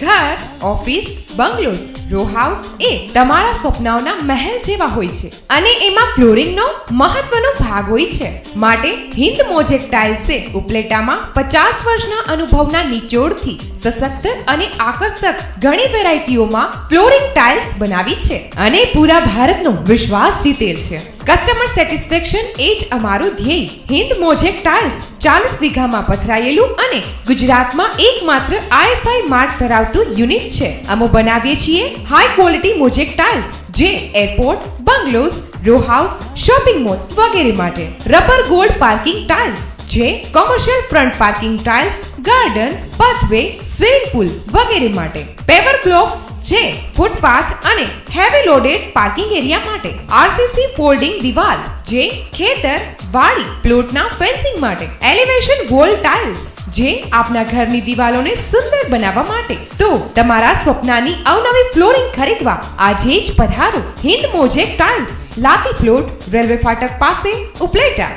ઘર, office, bungalows, row house એ તમારા સપનાઓના મહેલ જેવા હોય છે અને એમાં ફ્લોરિંગનો મહત્વનો ભાગ હોય છે. માટે હિન્દ મોઝેક ટાઇલ્સે ઉપલેટામાં 50 વર્ષના અનુભવના નિચોડથી સશક્ત અને આકર્ષક ઘણી વેરાયટીઓમાં ફ્લોરિંગ ટાઇલ્સ બનાવી છે અને પૂરા ભારતનો વિશ્વાસ જીતેલ છે. કસ્ટમર સેટિસ્ફેક્શન એ જ અમારું ધ્યેય. હિન્દ મોઝેક ટાઇલ્સ 40 વીઘામાં પથરાયેલું અને ગુજરાતમાં એકમાત્ર ISI માર્ક ધરાવતું યુનિટ છે. અમે બનાવીએ છીએ હાઈ ક્વોલિટી મોઝેક ટાઇલ્સ જે airport, bungalows, row house, shopping mall વગેરે માટે. રબર ગોલ્ડ પાર્કિંગ ટાઇલ્સ જે commercial front parking tiles, garden, pathway, swimming pool વગેરે માટે. પેવર બ્લોક્સ જે ફૂટપાથ અને હેવી લોડેડ પાર્કિંગ એરિયા માટે. RCC ફોલ્ડિંગ દિવાલ જે ખેતર, વાડી, પ્લોટના ફેન્સિંગ માટે. એલિવેશન વોલ ટાઇલ્સ જે આપના ઘરની દિવાલોને સુંદર બનાવવા માટે. તો તમારા સ્વપ્નની અવનવી ફ્લોરિંગ ખરીદવા આજે જ પધારો. Hind mosaic tiles, લાતી plot, railway ફાટક પાસે, ઉપલેટા.